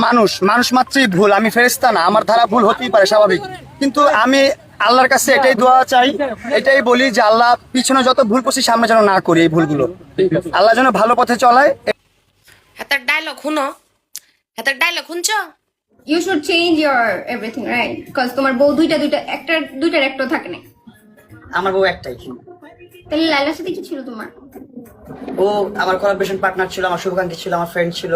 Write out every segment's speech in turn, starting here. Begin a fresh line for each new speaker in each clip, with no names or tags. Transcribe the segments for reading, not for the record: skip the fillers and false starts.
মানুষ মানুষ মাত্রই ভুল, আমি ফেরেশতা না, আমার দ্বারা ভুল হতেই পারে, স্বাভাবিক। কিন্তু আমি আল্লাহর কাছে এটাই দোয়া চাই, এটাই বলি যে আল্লাহ পিছনে যত ভুল করছি সামনে যেন না করি এই ভুলগুলো, আল্লাহ যেন ভালো পথে চলায়।
হাতের ডায়লগ শুনো, হাতের ডায়লগ শুনছ?
You should change your everything, right? Because তোমার বউ দুইটার একটা থাকে না।
আমার বউ একটাই,
তাহলে লাইলার সাথে কি ছিল তোমার?
ও আমার কোলাবোরেশন পার্টনার ছিল, আমার শুভাকাঙ্ক্ষী ছিল, আমার ফ্রেন্ড ছিল।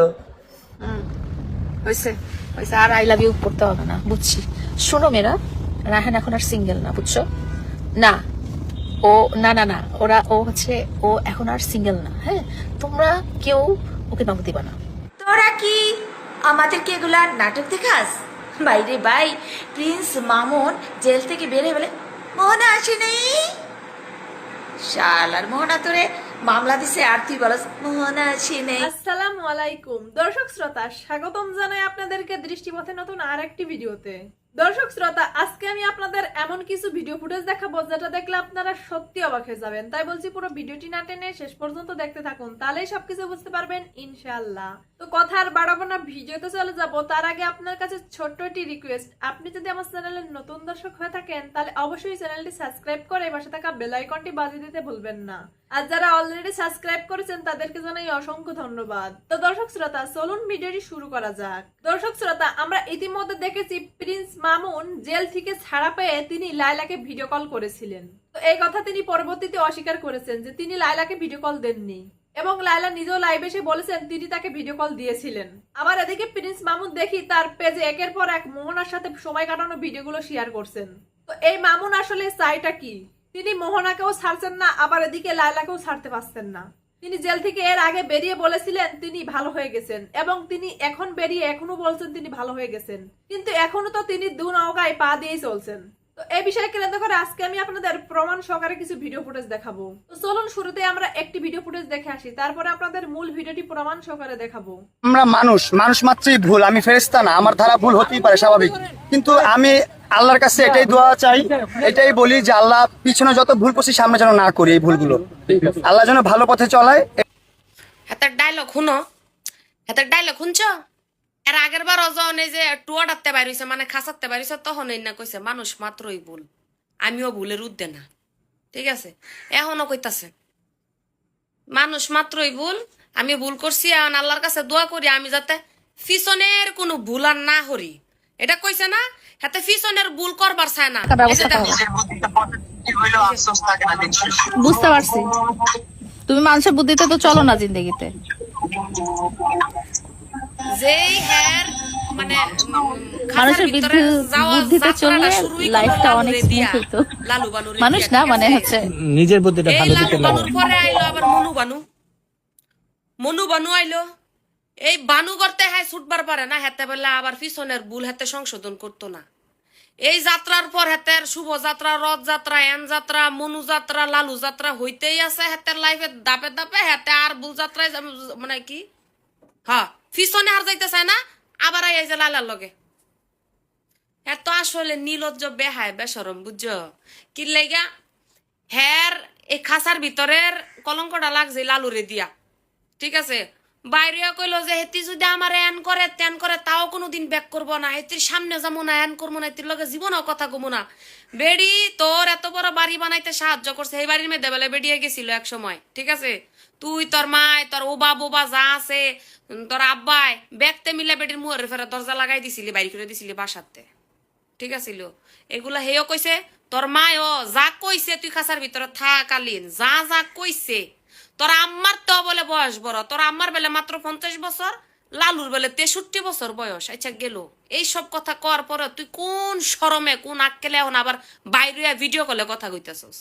হয়েছে হয়েছে, আর আই লাভ ইউ পড়তে হবে না, বুঝছি। শোনো মেয়েরা, রায়হান এখন আর সিঙ্গেল না, বুঝছো না? ও না না না, ও এখন আর সিঙ্গেল না। হ্যাঁ, তোমরা কেউ ওকে নক দিবা না।
তোরা কি আমাদেরকে এগুলা নাটক দেখাস? বাইরে ভাই, প্রিন্স মামুন জেল থেকে বেরিয়ে বলে মোহনা আসে নাই, শালার মোহনা তোরে মামলা দিছে আর তুই বলস মোহনা আসে নাই।
আসসালামু আলাইকুম দর্শক শ্রোতা, স্বাগতম জানাই আপনাদেরকে দৃষ্টিপথে নতুন আর একটি ভিডিওতে। দর্শক শ্রোতা, আজকে আমি আপনাদের এমন কিছু ভিডিও ফুটেজ দেখাবো যেটা দেখলে আপনারা সত্যি অবাক হয়ে যাবেন। তাই বলছি পুরো ভিডিওটি না টেনে শেষ পর্যন্ত দেখতে থাকুন, তাহলেই সবকিছু বুঝতে পারবেন ইনশাআল্লাহ। তো কথা আর বাড়াবো না, ভিডিওতে চলে যাব। তার আগে আপনার কাছে ছোট্ট একটি রিকোয়েস্ট, আপনি যদি আমার চ্যানেলের নতুন দর্শক হয়ে থাকেন তাহলে অবশ্যই চ্যানেলটি সাবস্ক্রাইব করে পাশে থাকা বেল আইকনটি বাজিয়ে দিতে ভুলবেন না। আর যারা অলরেডি সাবস্ক্রাইব করেছেন তাদেরকে জানাই অসংখ্য ধন্যবাদ। তো দর্শক শ্রোতা, চলুন ভিডিওটি শুরু করা যাক। দর্শক শ্রোতা, আমরা ইতিমধ্যে দেখেছি প্রিন্স মামুন জেল থেকে ছাড়া পেয়ে তিনি লায়লাকে ভিডিও কল করেছিলেন। তো এই কথা তিনি পরবর্তীতে অস্বীকার করেছেন যে তিনি লায়লাকে ভিডিও কল দেননি, এবং লায়লা নিজেও লাইভে এসে বলেছেন তিনি তাকে ভিডিও কল দিয়েছিলেন। আবার এদিকে প্রিন্স মামুন দেখি তার পেজে একের পর এক মোহনার সাথে সময় কাটানো ভিডিওগুলো শেয়ার করছেন। তো এই মামুন আসলে চাইটা কি? তিনি মোহনাকেও ছাড়ছেন না, আবার এদিকে লায়লাকেও ছাড়তে পারছেন না। তিনি জেল থেকে এর আগে বেরিয়ে বলেছিলেন তিনি ভালো হয়ে গেছেন, এবং তিনি এখন বেরিয়ে এখনো বলছেন তিনি ভালো হয়ে গেছেন, কিন্তু এখনো তো তিনি দু নৌকায় পা দিয়েই চলছেন। তো এই বিষয়ে কেন্দ্র করে আজকে আমি আপনাদের প্রমাণ সহকারে কিছু ভিডিও ফুটেজ দেখাবো। তো চলুন শুরুতে আমরা একটি ভিডিও ফুটেজ দেখে আসি, তারপরে আপনাদের মূল ভিডিওটি প্রমাণ সহকারে দেখাবো।
আমরা মানুষ মানুষ মাত্রই ভুল, আমি ফেরেশতা না, আমার দ্বারা ভুল হতেই পারে, স্বাভাবিক। কিন্তু আমি আল্লাহর কাছে এটাই দোয়া চাই, এটাই বলি যে আল্লাহ পিছনে যত ভুল করছি সামনে যেন না করি এই ভুলগুলো, আল্লাহ যেন ভালো পথে চলায়।
হাতের ডায়লগ শুনো, হাতের ডায়লগ শুনছ? এর আগের বার অজনে যে টুয়াটাতে বাইরেছে, মানে খাসাতে বাইরেছে, তখন এই না কইছে মানুষ মাত্রই ভুল, আমিও ভুলের উদ্দে না। ঠিক আছে, এখনো কইতাছে মানুষ মাত্রই ভুল, আমি ভুল করছি, এখন আল্লাহর কাছে দোয়া করি আমি যাতে পিছনের কোনো ভুল আর না করি। এটা কইছে না, হাতে পিছনের ভুল করবার চায় না।
বুঝতে পারছি, তুমি মানুষের বুদ্ধিতে তো চলো না জিন্দগিতে।
যেই হ্যার মানে
মানুষের বুদ্ধিতে চললে লাইফটা অনেক স্মুথ হতো। মানুষ না, মানে হচ্ছে
নিজের বুদ্ধিটা ভালো দিতে লাগে।
পরে আইলো আবার মনু বানু আইলো। এই বানু করতে হ্যাঁ ছুটবার পারে না, হেতে বেলা আবার পিছনের ভুল হাতে সংশোধন করতো না। এই যাত্রার পর হেতের শুভ যাত্রা, রথ যাত্রা, এন যাত্রা, মনু যাত্রা, লালু যাত্রা হইতেই আছে হেতের লাইফে দাপে দাপে। হেতে আর ভুল যাত্রায় মানে কি হ্যাঁ পিছনে আর যাইতে চায় না, আবার এই যে লালার লগে। হ্যাঁ তো আসলে নির্লজ্জ বেহায় বেসরম, বুঝছো কি লেগা? হ্যার এই খাসার ভিতরের কলঙ্কটা লাগছে লালুরে দিয়া। ঠিক আছে, বাইরে কইলো যে হেতি যদি আমার এন করে তেন করে তাও কোনোদিন ব্যাক করবো না, হেতির সামনে যাবো না, এন করবো না, হেতির লগে জীবনও কথা কমো না। বেড়ি তোর এত বড় বাড়ি বানাইতে সাহায্য করছে, এই বাড়ির মেয়েদের বেলা বেরিয়ে গেছিল এক সময়। ঠিক আছে, তুই তোর মায় তোর ওবা বোবা যা আছে তোর আব্বাই ব্যাগতে মিলে বেটির মুহের ফেরা দরজা লাগাই দিছিলি, বাইর করে দিছিলি বাসাতে। ঠিক আছিল, এগুলা হেও কইছে, তোর মায়ও যা কইছে তুই খাসার ভিতরে থাকালীন যা যা কইছে। তোর আম্মার তো বলে বয়স বড়, তোর আম্মার বেলে মাত্র 50 বছর, লালুর বেলে 63 বছর বয়স। আচ্ছা গেল এই সব কথা কর পরে তুই কোন শরমে কোন আক্কেলে এখন আবার বাইরে ভিডিও কলে কথা কইতেছস?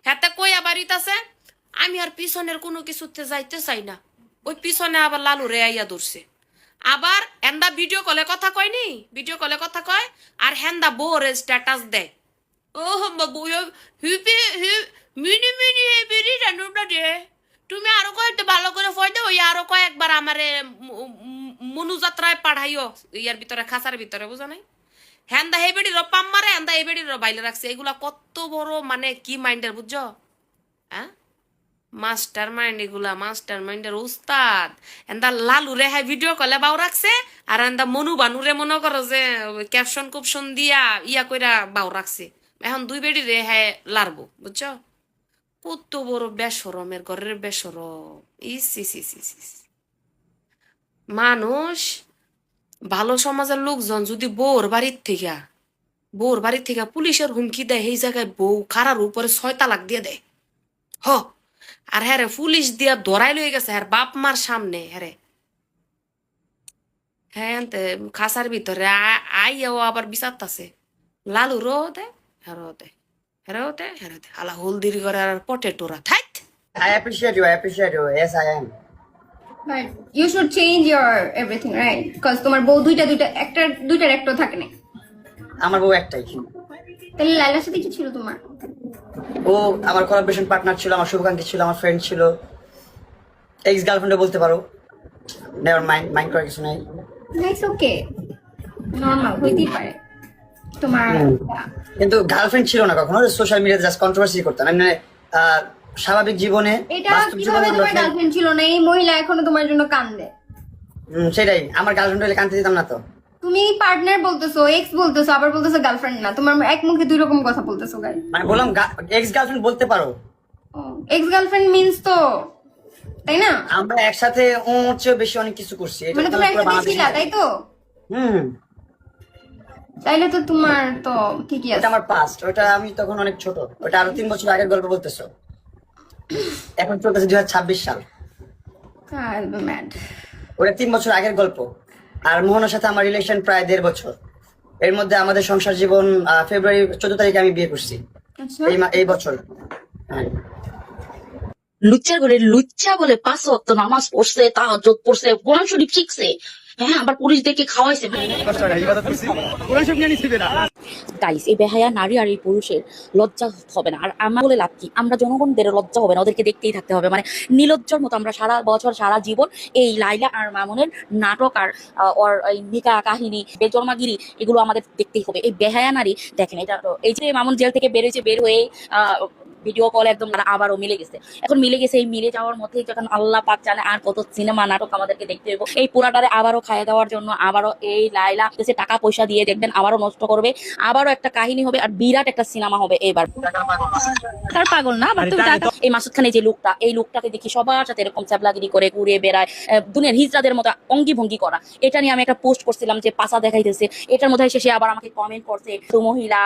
হাতে কই আবার ইতাছে আমি আর পিছনের কোনো কিছুতে যাইতে চাই না। ওই পিছনে আবার লালু রে আইয়া ধরছে, আবার হেন্দা ভিডিও কলে কথা কয়নি, ভিডিও কলে কথা কয়, আর হেন্দা বউরে স্ট্যাটাস দেয়। ও মিনি মিনি বিড়ি রান্নুটা দে, তুমি আরো কয়েকটা ভালো করে ফয়দে ওই আরো কয়েকবার আমারে মনুযাত্রায় পাঠাইও ইয়ার ভিতরে খাসার ভিতরে, বুঝো নাই? হেন্দা হে বেড়ির পাম মারে, হেন্দা এই বেড়ির বাইলে রাখছে। এগুলা কত বড় মানে কি মাইন্ডের, বুঝছো? হ্যাঁ মাস্টার মাইন্ড এগুলা মাস্টার মাইন্ডের উস্তাদ এন্দা লালু রে হ্যাঁ ভিডিও কলে বাউ রাখছে আর এন্দা মনু বানুরে মনে করো যে ক্যাপশন কুপশন দিয়া ইয়া কইরা বাউ রাখছে এখন দুই বেড়ি রে হ্যাঁ লারবো বুঝছো কত বড় বেসরমের ঘরের বেসরম ইস ইস ইস ইস ইস। মানুষ ভালো সমাজের লোকজন যদি বউর বাড়ির থেকে পুলিশের হুমকি দেয় সেই জায়গায় বউ খারার উপরে 6 তালাক দিয়ে দেয় হ আর হ্যাঁ রে পুলিশ দিয়া ধরাই লয়ে গেছে হ্যাঁ বাপ মার সামনে হ্যাঁ খাসার ভিতরে আইয়াও আবার বিচারতাছে লালু রো দে হেরো দে হালা হলদির করে আর পটেটোরা থাইত
I appreciate you. I appreciate you. Yes, I am.
But you should change your everything, right? Because তোমার বউ দুইটার একটা থাকে না।
আমার বউ একটাই।
তাহলে লাইলার সাথে কি ছিল তোমার?
ও আমার কোলাবোরেশন পার্টনার ছিল, আমার শুভাকাঙ্ক্ষী ছিল, আমার ফ্রেন্ড ছিল, এক্স গার্লফ্রেন্ডও বলতে পারো। নেভার মাইন্ড করার কিছু নাই।
That's okay. নরমাল হইতেই পারে। তোমার
কিন্তু গার্লফ্রেন্ড ছিল না কখনো, সোশ্যাল মিডিয়াতে জাস্ট কন্ট্রোভার্সি করতাম। মানে স্বাভাবিক জীবনে
এটা কিভাবে তোমার গার্লফ্রেন্ড ছিল না? এই মহিলা এখনো তোমার জন্য কান্দে।
সেটাই, আমার গার্লফ্রেন্ড হলে কাঁদতে দিতাম না তো।
তুমি পার্টনার বলতেছো, এক্স বলতেছো, আবার বলতেছো গার্লফ্রেন্ড না। তোমার এক মুখে দুই রকম কথা বলতেছো গাই।
মানে বললাম এক্স গার্লফ্রেন্ড বলতে পারো।
এক্স গার্লফ্রেন্ড মিন্স তো, তাই না?
আমরা একসাথে ওর চেয়ে বেশি অনেক কিছু করছি।
মানে তোমরা একসাথে ছিলা, তাই তো? তাইলে তো তোমার তো ঠিকই আছে।
এটা আমার পাস্ট, ওটা আমি তখন অনেক ছোট। ওটা আরো 3 বছর আগের গল্প বলতেছো। এখন চলতেছে 2026 সাল।
ম্যাড।
ওটা 3 বছর আগের গল্প। আর মোহনার সাথে আমার রিলেশন প্রায় 1.5 বছর। এর মধ্যে আমাদের সংসার জীবন ফেব্রুয়ারি 14 তারিখে আমি বিয়ে করছি।
আচ্ছা।
এই বছর। হ্যাঁ।
লুচ্চার ঘরে লুচ্চা বলে 5 ওয়াক্ত নামাজ পড়ছে, তাহাজ্জুদ পড়ছে, কোরআন শরীফ শিখছে, হ্যাঁ আবার পুরুষদেরকে খাওয়াইছে। গাইস, এই বেহায়া নারী আর এই পুরুষের লজ্জা হবে না। আর আমার বলে লাভ কি? আমরা জনগণদের লজ্জা হবে না, ওদেরকে দেখতেই থাকতে হবে। মানে নিলজ্জর মতো আমরা সারা বছর সারা জীবন এই লাইলা আর মামুনের নাটক আর ওর এই নিকা কাহিনী বেজন্মাগিরি এগুলো আমাদের দেখতেই হবে। এই বেহায়া নারী দেখেন, এটা এই যে মামুন জেল থেকে বের হয়ে ভিডিও কল একদম আবারও মিলে গেছে। এখন মিলে গেছে, এই মিলে যাওয়ার মধ্যেই যখন আল্লাহ পাক জানে আর কত সিনেমা নাটক আমাদেরকে দেখতে হবে। এই পুরাটারে আবারও খাইয়ে দেওয়ার জন্য আবারও এই লাইলা টাকা পয়সা দিয়ে দেখবেন আবারও নষ্ট করবে, আবারও একটা কাহিনী হবে, আর বিরাট একটা সিনেমা হবে এবার। তার পাগল না, এই মাসুদ খানের যে লোকটা, এই লোকটাকে দেখি সবার সাথে এরকম চাবলাগিরি করে ঘুরে বেড়ায়, দুনিয়ার হিজড়াদের মতো অঙ্গি ভঙ্গি করা। এটা নিয়ে আমি একটা পোস্ট করছিলাম যে পাশা দেখাইতেছে। এটার মধ্যে সে আবার আমাকে কমেন্ট করছে, তো মহিলা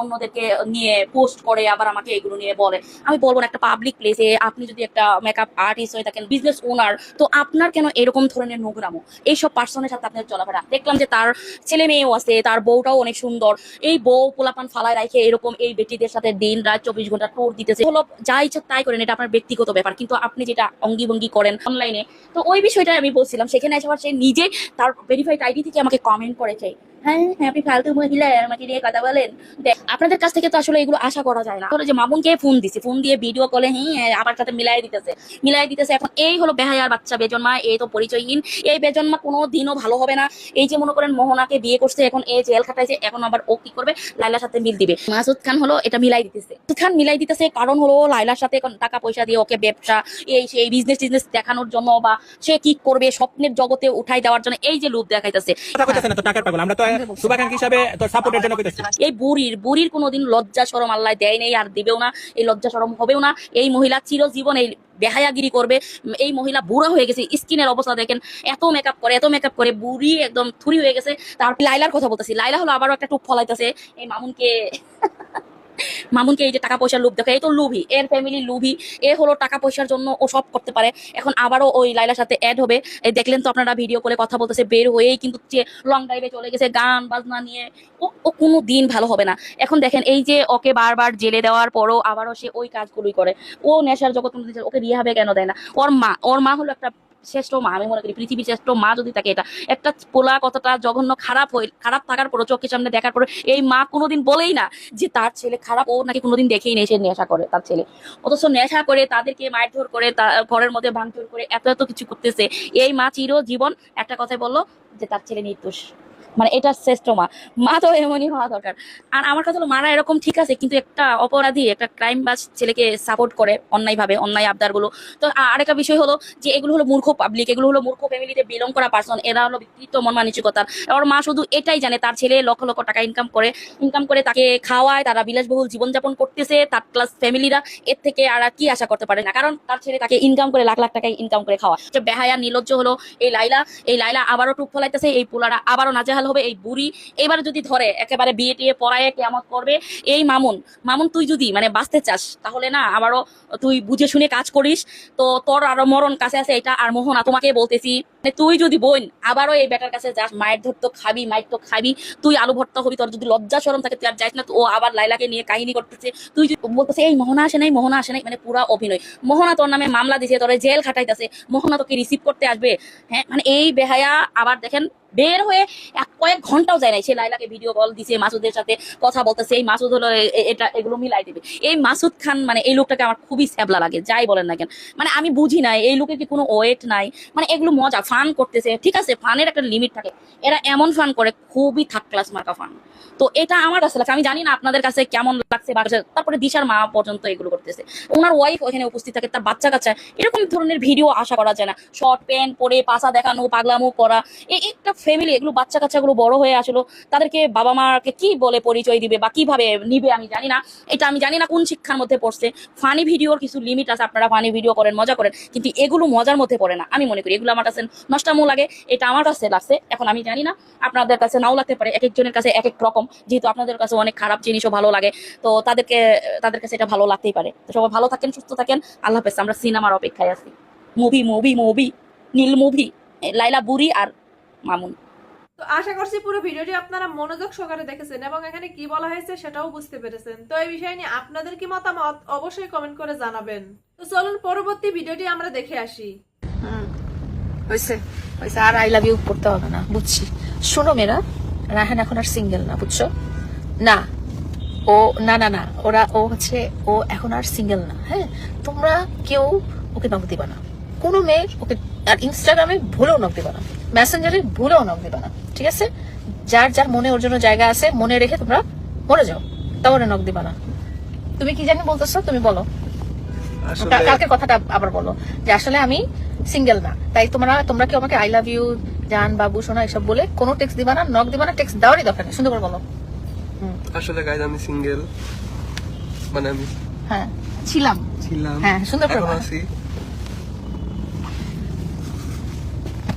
অন্যদেরকে নিয়ে পোস্ট করে আবার আমাকে এগুলো নিয়ে বলে। আমি বলবো না, একটা পাবলিক প্লেসে আপনি যদি একটা মেকআপ আর্টিস্ট হয়ে থাকেন, বিজনেস ওনার, তো আপনার কেন এরকম ধরনের নোংরামো এইসব পার্সনের সাথে আপনার চলাফেরা? দেখলাম যে তার ছেলে মেয়েও আছে, তার বউটাও অনেক সুন্দর। এই বউ পোলাপান ফালায় রাখে এরকম এই বেটিদের সাথে দিন রাত 24 ঘন্টা ট্যুর দিতেছে। হলো যা ইচ্ছা তাই করেন, এটা আপনার ব্যক্তিগত ব্যাপার। কিন্তু আপনি যেটা অঙ্গি ভঙ্গি করেন অনলাইনে, তো ওই বিষয়টা আমি বলছিলাম। সেখানে এসে সে নিজে তার ভেরিফাইড আইডি থেকে আমাকে কমেন্ট করেছে, হ্যাঁ আপনি ফালতু মহিলা আমাকে নিয়ে কথা বলেন। আপনাদের কাছ থেকে তো আসলে এগুলো আশা করা যায় না। যে মামুনকে ফোন দিয়ে ভিডিও কলে আমার সাথে মিলাই দিতেছে। এখন এই হলো বেহায়ার বাচ্চা বেজন্মা, এই তো পরিচয়হীন। এই বেজন্মা কোনো দিনও ভালো হবে না। এই যে মনে করেন মোহনাকে বিয়ে করছে, এখন এই জেল খাটাইছে, এখন আবার ও কি করবে? লাইলার সাথে মিল দিবে। মাসুদ খান হলো এটা মিলাই দিতেছে। কারণ হলো লাইলার সাথে এখন টাকা পয়সা দিয়ে ওকে ব্যবসা এই বিজনেস দেখানোর জন্য, বা সে কি করবে স্বপ্নের জগতে উঠাই দেওয়ার জন্য এই যে লোভ দেখাইতেছে। এই বুড়ির কোনোদিন লজ্জা শরম আল্লাহ দেয় নেই, আর দিবেও না। এই লজ্জা শরম হবেও না। এই মহিলা চিরজীবন এই বেহায়াগিরি করবে। এই মহিলা বুড়া হয়ে গেছে, স্কিনের অবস্থা দেখেন, এত মেকআপ করে বুড়ি একদম থুরি হয়ে গেছে। তারপর লাইলার কথা বলতেছি, লাইলা হলো আবারও একটা টুপ ফলাইতেছে এই মামুনকে এই যে টাকা পয়সার লোভ দেখে, এই তো লোভী, এর ফ্যামিলি লোভী, এ হলো টাকা পয়সার জন্য ও সব করতে পারে। এখন আবারও ওই লাইলার সাথে অ্যাড হবে। দেখলেন তো আপনারা, ভিডিও করে কথা বলতেছে, বের হয়েই কিন্তু লং ড্রাইভে চলে গেছে গান বাজনা নিয়ে। ও কোনো দিন ভালো হবে না। এখন দেখেন, এই যে ওকে বারবার জেলে দেওয়ার পরও আবারও সে ওই কাজগুলোই করে। ও নেশার জগৎ, ওকে রিহাবে কেন দেয় না? ওর মা হলো একটা শ্রেষ্ঠ মা, আমি মনে করি পৃথিবীর শ্রেষ্ঠ মা যদি থাকে। এটা একটা পোলা কতটা জঘন্য খারাপ থাকার পরও, চোখের সামনে দেখার পরে এই মা কোনোদিন বলেই না যে তার ছেলে খারাপ। ও নাকি কোনোদিন দেখেই নেই সে নেশা করে তার ছেলে, অথচ নেশা করে তাদেরকে মারধর করে, ঘরের মধ্যে ভাঙচুর করে এত কিছু করতেছে। এই মা চিরজীবন একটা কথাই বললো যে তার ছেলে নির্দোষ। মানে এটা শ্রেষ্ঠ মা। মা তো এমনই হওয়া দরকার। আর আমার কাছে হলো মারা এরকম ঠিক আছে, কিন্তু একটা অপরাধী, একটা ক্রাইম বাজ ছেলেকে সাপোর্ট করে অন্যায়ভাবে, অন্যায় আবদারগুলো। তো আরেকটা বিষয় হলো যে এগুলো হলো মূর্খ পাবলিক, এগুলো হলো মূর্খ ফ্যামিলিতে বিলং করা পার্সন, এরা হলো বিকৃত মন মানসিকতার। ওর মা শুধু এটাই জানে তার ছেলে লক্ষ লক্ষ টাকা ইনকাম করে তাকে খাওয়ায়, তারা বিলাসবহুল জীবনযাপন করতেছে, থার্ড ক্লাস ফ্যামিলিরা, এর থেকে আর কি আশা করতে পারে না, কারণ তার ছেলে তাকে ইনকাম করে লাখ লাখ টাকা ইনকাম করে খাওয়া। যে বেহায়া নির্লজ্জ হলো এই লাইলা আবারও টুপ ফলাইতেছে, এই পোলারা আবারও নাজেহাল হবে। এই বুড়ি এবার যদি ধরে একেবারে বিয়ে টিয়ে পড়ায় কেয়ামত করবে। এই মামুন তুই যদি মানে বাঁচতে চাস তাহলে না আবারও তুই বুঝে শুনে কাজ করিস, তো তোর আরো মরণ কাছে আছে এটা। আর মোহনা তোমাকে বলতেছি, মানে তুই যদি বোন আবারও এই বেটার কাছে যাস, মায়ের ধর তো খাবি, মায়ের তো খাবি, তুই আলু ভর্তা হবি। তোর যদি লজ্জা শরম থাকে তুই আর যাইস না। ও আবার লাইলাকে নিয়ে কাহিনী করতেছে, তুই বলতেছে এই মোহনা আসে নাই, মানে পুরা অভিনয়। মোহনা তোর নামে মামলা দিছে, তোর জেল খাটাইতেছে, মোহনা তোকে রিসিভ করতে আসবে। হ্যাঁ, মানে এই বেহায়া আবার দেখেন বের হয়ে কয়েক ঘন্টাও যায় নাই, সে লাইলাকে ভিডিও কল দিছে, মাসুদের সাথে কথা বলতেছে। এই মাসুদ হলো এটা এগুলো মিলাই দেবে। এই মাসুদ খান মানে এই লোকটাকে আমার খুবই স্যাবলা লাগে, যাই বলেন না কেন। মানে আমি বুঝি না এই লোকের কি কোনো ওয়েট নাই, মানে এগুলো মজা ফান করতেছে, ঠিক আছে, ফানের একটা লিমিট থাকে। এরা এমন ফান করে খুবই থার্ড ক্লাস মার্কা ফান। তো এটা আমার কাছে লাগছে, আমি জানি না আপনাদের কাছে কেমন লাগছে। তারপরে দিশার মা পর্যন্ত এগুলো করতেছে, ওনার ওয়াইফ ওখানে উপস্থিত থাকে, তার বাচ্চা কাচ্চা, এরকম ধরনের ভিডিও আশা করা যায় না। শর্ট প্যান্ট পরে পাশা দেখানো, পাগলামো করা, এই একটা ফ্যামিলি, এগুলো বাচ্চা কাচ্চাগুলো বড় হয়ে আসলো, তাদেরকে বাবা মাকে কি বলে পরিচয় দিবে বা কিভাবে নিবে আমি জানি না। এটা আমি জানি না কোন শিক্ষার মধ্যে পড়ছে। ফানি ভিডিওর কিছু লিমিট আছে, আপনারা ফানি ভিডিও করেন, মজা করেন, কিন্তু এগুলো মজার মধ্যে পড়ে না। আমি মনে করি এগুলো আমার কাছে নষ্টামো লাগে, এটা আমার কাছে লাগছে। এখন আমি জানি না আপনাদের কাছে নাও লাগতে পারে, এক একজনের কাছে এক এক রকম। যেহেতু আপনাদের কাছে অনেক খারাপ জিনিসও ভালো লাগে, তো তাদের কাছে এটা ভালো লাগতেই পারে। তো সবাই ভালো থাকেন, সুস্থ থাকেন, আল্লাহ হাফেজ। আমরা সিনেমার অপেক্ষায় আছি, মুভি নীল মুভি, লাইলা বুড়ি আর মামুন।
তো আশা করছি পুরো ভিডিওটি আপনারা মনোযোগ সহকারে দেখেছেন এবং এখানে কি বলা হয়েছে সেটাও বুঝতে পেরেছেন। তো এই বিষয় নিয়ে আপনাদের কি মতামত অবশ্যই কমেন্ট করে জানাবেন। তো চলুন পরবর্তী ভিডিওটি আমরা দেখে আসি।
হয়েছে আর আই লাভ ইউ পড়তে হবে না, বুঝছি। শোনো মেয়েরা, রায়হান এখন আর সিঙ্গেল না, বুঝছো না? ও এখন আর সিঙ্গেল না। হ্যাঁ, তোমরা কেউ ওকে নক দিবা না, কোনো মেয়ে ওকে। আর ইনস্টাগ্রামে ভুলেও নক দিবা না, মেসেঞ্জারে ভুলেও নক দিবা না, ঠিক আছে? যার যার মনে ওর জন্য জায়গা আছে, মনে রেখে তোমরা মরে যাও, তাহলে নক দিবা না। তুমি কি জানি বলতেছো, তুমি বলো কালকে কথাটা আবার বলো যে আসলে আমি সিঙ্গেল না, তাই তোমরা কি আমাকে আই লাভ ইউ জান বাবু সোনা এসব বলে কোনো টেক্সট দিবা না, নক দিবা না, টেক্সট দেওয়ারই দরকার নেই। সুন্দর করে বলো।
আসলে গাইজ আমি সিঙ্গেল, মানে আমি
হ্যাঁ ছিলাম, হ্যাঁ সুন্দর করে বলো।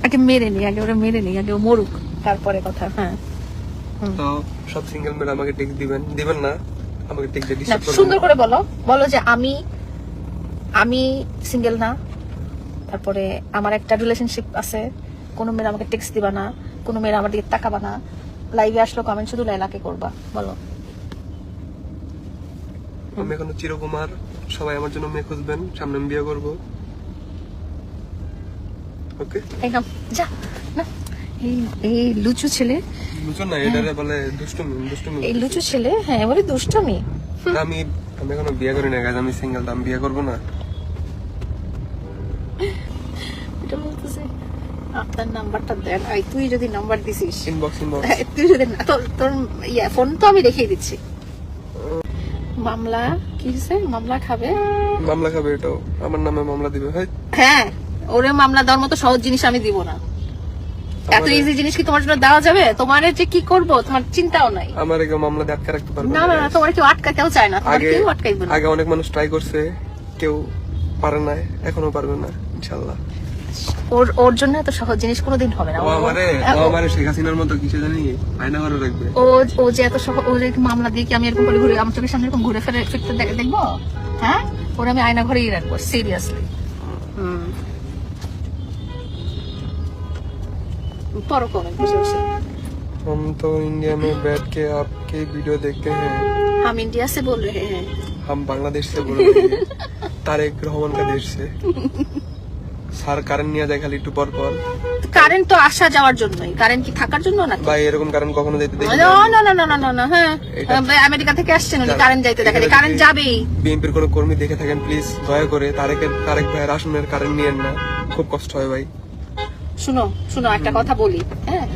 আগে মেরে নি, আগে ও মরুক, তারপরে কথা। হ্যাঁ,
তো সব সিঙ্গেল মেয়েরা আমাকে টেক্সট দিবেন না, আমাকে টেক্সট দিয়ে ডিস্টার্ব করবেন।
সুন্দর করে বলো যে আমি সিঙ্গেল না, তারপরে আমার একটা রিলেশনশিপ আছে, কোনো মেয়েরা আমাকে টেক্সট দিবা না, কোনো মেয়েরা আমার দিকে তাকাবা না, লাইভে আসলো কমেন্ট শুধু লাইলাকে করবা, বলো।
আমি এখনো চিরকুমার, সবাই আমার জন্য মেয়ে খুঁজবেন, সামনে আমি বিয়ে করবো। ওকে,
একদম যা না। এই লুচু ছেলে,
বুঝছো না, এটারে বলে দুষ্টুমি।
এই লুচু ছেলে, হ্যাঁ বলে দুষ্টমি।
আমি এখনো বিয়ে করি না গাইজ, আমি সিঙ্গেল, আমি বিয়ে করবো না।
এটা বলতেছে আপনার নাম্বারটা দেন, তুই যদি নাম্বার দিছিস
ইনবক্স
তুই যদি না, তোর ফোন তো আমি রেখেই দিচ্ছি। মামলা কি হয়েছে? মামলা খাবে
এটাও আমার নামে মামলা দিবে।
হ্যাঁ, ওরে মামলা দেওয়ার মতো সহজ জিনিস আমি দিব না। এত ইজি জিনিস কি তোমার জন্য দেওয়া যাবে? তোমার যে কি করব তোমার চিন্তাও নাই।
আমার কেউ মামলা দিয়ে আটকে রাখতে পারবে
না, তোমার কেউ আটকাতেও চায় না, তোমার কেউ আটকাইবে না।
আগে অনেক মানুষ ট্রাই করছে, কেউ পারে না, এখনো পারবে না ইনশাআল্লাহ।
ওর জন্য এত সহজ জিনিস কোনোদিন হবে না।
ও আমারে শেখ হাসিনার মতো কিছু জানি আয়না ঘরে রাখবে।
ও যে এত সহজ, ও যে মামলা দিয়ে কি আমি এরকম করে ঘুরে আমার চোখের সামনে এরকম ঘুরে ফিরতে দেখবো? হ্যাঁ, ওরা আমি আয়না ঘরেই রাখবো, সিরিয়াসলি। पढ़ो कमेंट बसे बसे।
हम तो इंडिया में बैठ के आपके वीडियो देखते हैं।
हम इंडिया से बोल रहे हैं।
हम बांग्लादेश से बोल रहे हैं। तारेक रहमान का देश से। স্যার কারেন্ট নিয়ে যায় খালি একটু পর পর।
কারেন্ট তো আসা যাওয়ার জন্যই, কারেন্ট কি থাকার জন্য না?
ভাই এরকম কারেন্ট কখনো যাইতে দেখি
না না না না না না। হ্যাঁ, আমেরিকা থেকে আসছেন উনি, কারেন্ট যাইতে দেখেন, কারেন্ট যাবেই।
বিএনপির কোনো কর্মী দেখে থাকেন প্লিজ দয়া করে তারেক ভাইয়ের আসনের কারেন্ট নিয়েন না, খুব কষ্ট হয় ভাই।
শুনো একটা কথা বলি, হ্যাঁ,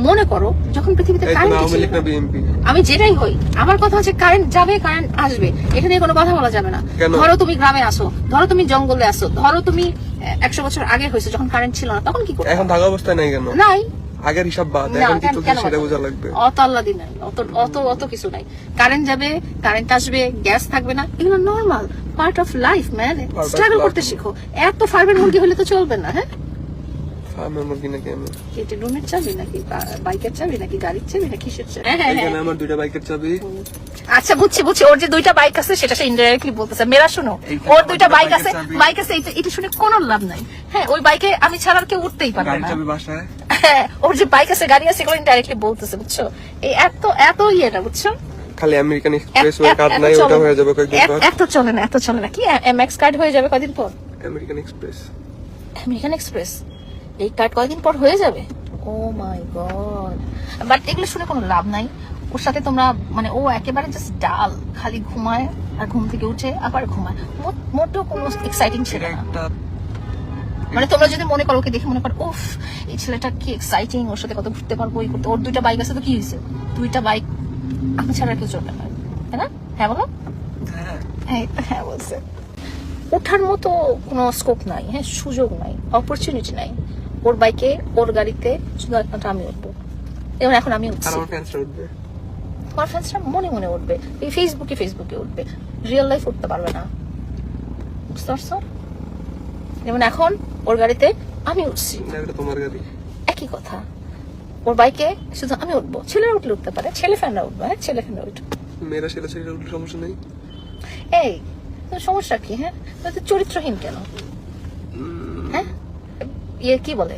মনে করো যখন পৃথিবীতে
এই তো
কারেন্ট
আওয়ামী লীগ না বিএনপি?
আমি যেটাই হই, আমার কথা হচ্ছে কারেন্ট যাবে কারেন্ট আসবে, এটা নিয়ে কোনো কথা বলা যাবে না।
কেন?
ধরো তুমি গ্রামে আসো, ধরো তুমি জঙ্গলে আসো, ধরো তুমি 100 বছর আগে হয়েছে যখন কারেন্ট ছিল না, তখন কি করবে?
এখন থাকা অবস্থায় নাই কেন?
নাই।
আগের হিসাব বাদ,
না,
এখন কি
কেন-
চলছে
কেন
সেটা
বাদ?
বোঝা লাগবে।
অত আল্লাদি নাই, অত অত অত কিছু নাই। কারেন্ট যাবে, কারেন্ট আসবে, গ্যাস থাকবে না, এগুলো normal part of life man.
of
struggle
life.
করতে শিখো। এত ফার্মের মুরগি হলে তো চলবে না। হ্যাঁ,
ফার্মের মুরগি নাকি আমি?
এটা রুমের চাবি নাকি বাইকের চাবি নাকি গাড়ির চাবি নাকি কিসের চাবি? হ্যাঁ, হ্যাঁ,
এখানে
হ্যাঁ।
আমার 2টা বাইকের চাবি।
আচ্ছা বুঝছি বুঝছি, ওর যে 2টা বাইক আছে সেটা সে ইনডাইরেক্টলি বলতেছে। মেরা শোনো,
এইখানে
ওর
আমার
2টা বাইক
বাইকের
আছে,
চাবি।
বাইক আছে, এটা শুনে কোনো লাভ নাই। হ্যাঁ, ওই বাইকে আমি ছাড়া আর কেউ উঠতেই পারবে
গাড়ির
না।
চাবি বাসায়।
হ্যাঁ, ওর যে বাইক আছে গাড়ি আছে এগুলো ইনডাইরেক্টলি বলতেছে, বুঝছো? এই এত এত ইয়েটা, বুঝছো?
খালি আমেরিকান এক্সপ্রেস ওয়ে কার্ড নাই, ওটা হয়ে যাবে কয়েকদিন পর।
এত চলে না, এত চলে না। কি এমএক্স কার্ড হয়ে যাবে কয়দিন পর?
American express.
আমেরিকান এক্সপ্রেস এই কার্ড কয়দিন পর হয়ে যাবে? ও মাই গড। বাট এগুলো শুনে কোনো লাভ নাই। ওর সাথে তোমরা মানে ও একেবারে জাস্ট ডাল, খালি ঘুমায় আর ঘুম থেকে উঠে আবার ঘুমায়, মোটেও কোনো এক্সাইটিং ছিল
এটা
না।
একটা
মানে তোমরা যদি মনে করো, ওকে দেখে মনে করো উফ এই ছেলেটা কি এক্সাইটিং, ওর সাথে কত ঘুরতে পারবো, এই করতে। ওর 2টা বাইক আছে তো কি হয়েছে? 2টা বাইক আমি ছাড়া আর কেউ চলবে না, তাই না? হ্যাঁ বলো। হ্যাঁ বলছে। ওঠার মতো কোনো স্কোপ নাই, হ্যাঁ, সুযোগ নাই, অপরচুনিটি নাই। ওর বাইকে, ওর গাড়িতে শুধু একমাত্র আমি উঠবো। যেমন এখন আমি
আর
উঠছি,
আমার ফ্যান্সরা উঠবে।
তোমার ফ্রেন্ডসরা মনে মনে উঠবে, এই ফেসবুকে উঠবে, রিয়েল লাইফ উঠতে পারবে না, বুঝতে পারছো? যেমন এখন ওর গাড়িতে আমি উঠছি,
না, এটা তোমার গাড়ি।
একই কথা। ওর বাইকে শুধু আমি উঠবো, ছেলেরা উঠলে উঠতে পারে, ছেলে ফ্যানরা উঠবে, হ্যাঁ, ছেলে ফ্যানরা উঠবে।
মেয়েরা ছেলে ছেলে উঠলে সমস্যা নেই।
এই তোর সমস্যা কি? হ্যাঁ, তুই তো চরিত্রহীন কেন? হ্যাঁ, ইয়ে কি বলে,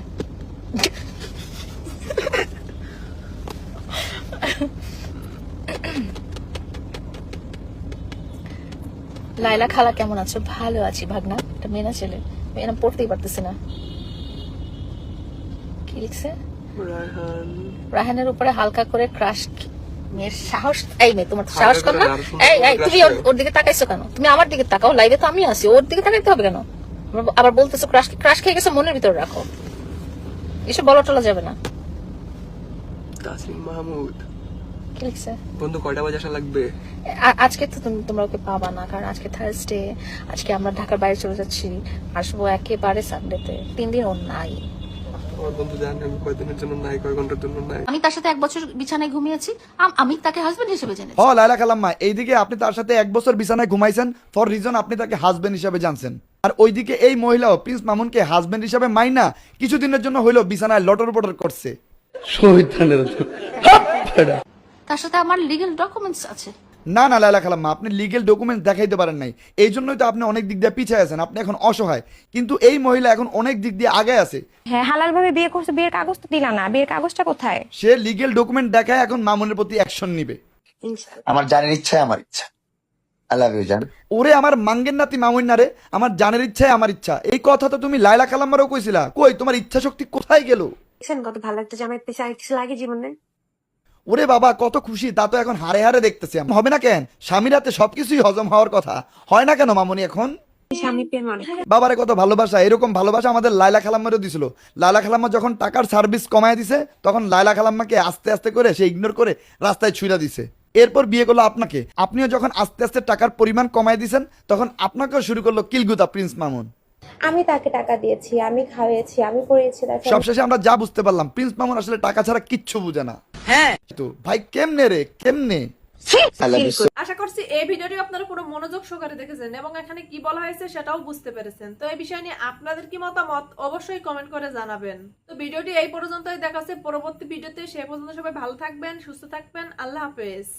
লাইলা খালা কেমন আছো? ভালো আছি ভাগনা। এটা মেয়ে না ছেলে? মেয়ে নাম পড়তেই পারতেছে না। কি লিখছে?
রায়হান।
রাহানের উপরে হালকা করে ক্রাশ। মেয়ের সাহস! এই মেয়ে, তোমার সাহস
হালকা
কর
করে
না?
আরো সুন্দর
এই
করে
এই, তুমি
crush করে।
ওর দিকে তাকাইছো কেন? তুমি আমার দিকে তাকাও, লাইভে তো আমি আছি, ওর দিকে তাকাইতে হবে কেন? আবার বলতেছো ক্রাশ, ক্রাশ খেয়ে গেছে, মনের ভিতরে রাখো, এসব বলা টলা যাবে না।
তাসলিম মাহমুদ।
কি লিখছে?
বন্ধু কয়টা বাজে আসা লাগবে?
আজকে তো তোমরা ওকে পাবা না, কারণ আজকে থার্সডে, আজকে আমরা ঢাকার বাইরে চলে যাচ্ছি, আসবো একেবারে সানডেতে। 3 দিন ওর নাই।
আমার বন্ধু জানে আমি কয়দিনের জন্য নাই, কয় ঘন্টার জন্য নাই।
আমি তার সাথে 1 বছর বিছানায় ঘুমিয়েছি, আমি তাকে হাজবেন্ড হিসেবে জেনেছি।
ও লাইলা খালাম্মা, এইদিকে আপনি তার সাথে 1 বছর বিছানায় ঘুমাইছেন, ফর রিজন আপনি তাকে হাজবেন্ড হিসাবে জানছেন। আর ওইদিকে এই মহিলাও প্রিন্স মামুনকে হাজবেন্ড হিসাবে মাইনা কিছুদিনের জন্য হইলো বিছানায় লটর পটর করছে।
তার সাথে আমার লিগ্যাল ডকুমেন্টস আছে।
না না লাইলা খালাম্মা, আপনি লিগেল ডকুমেন্ট দেখাইতে পারেন নাই, এই জন্যই তো আপনি অনেক দিক দিয়ে পিছিয়ে আছেন, আপনি এখন অসহায়। কিন্তু এই মহিলা এখন অনেক দিক দিয়ে আগে আছে।
হ্যাঁ, হালাল ভাবে বিয়ে করছে, বিয়ের কাগজ তো দিলা না, বিয়ের কাগজটা কোথায়?
সে লিগেল ডকুমেন্ট দেখায় এখন মামুনের প্রতি অ্যাকশন নিবে।
আমার জানের ইচ্ছাই আমার ইচ্ছা। আই লাভ ইউ জান।
ওরে আমার মাঙ্গের নাতি মামুন না রে, আমার জানের ইচ্ছাই আমার ইচ্ছা। এই কথা তো তুমি লাইলা খালাম্মারও কইছিলা, কই তোমার ইচ্ছা শক্তি কোথায় গেল?
কত ভালো একটা জামাই পেয়েছে, আর কিছু লাগে জীবনে?
ওরে বাবা কত খুশি, তা তো এখন হারে হারে দেখতেছি। হবে না কেন? স্বামীর হাতে সবকিছুই হজম হওয়ার কথা, হয় না কেন মামুনি এখন?
স্বামী প্রেম অনেক।
বাবারে কত ভালোবাসা, এরকম ভালোবাসা আমাদের লাইলা খালাম্মারও দিছিল। লাইলা খালাম্মা যখন টাকার সার্ভিস কমায় দিছে, তখন লাইলা খালাম্মাকে আস্তে আস্তে করে সে ইগনোর করে রাস্তায় ছুঁড়া দিছে। এরপর বিয়ে করলো আপনাকে, আপনিও যখন আস্তে আস্তে টাকার পরিমাণ কমায় দিছেন, তখন আপনাকেও শুরু করলো কিলগুতা প্রিন্স মামুন।
আমি তাকে টাকা দিয়েছি, আমি খাওয়াইছি, আমি পড়িয়েছি।
সবশেষে আমরা যা বুঝতে পারলাম, প্রিন্স মামুন আসলে টাকা ছাড়া কিচ্ছু বুঝে না। হ্যাঁ তো ভাই, কেমনে রে কেমনে?
I love you.
আশা করছি এই ভিডিওটি আপনারা পুরো মনোযোগ সহকারে দেখেছেন এবং এখানে কি বলা হয়েছে সেটাও বুঝতে পেরেছেন। তো এই বিষয় নিয়ে আপনাদের কি মতামত অবশ্যই কমেন্ট করে জানাবেন। তো ভিডিওটি এই পর্যন্তই, দেখা হচ্ছে পরবর্তী ভিডিওতে। সে পর্যন্ত সবাই ভালো থাকবেন, সুস্থ থাকবেন। আল্লাহ হাফেজ।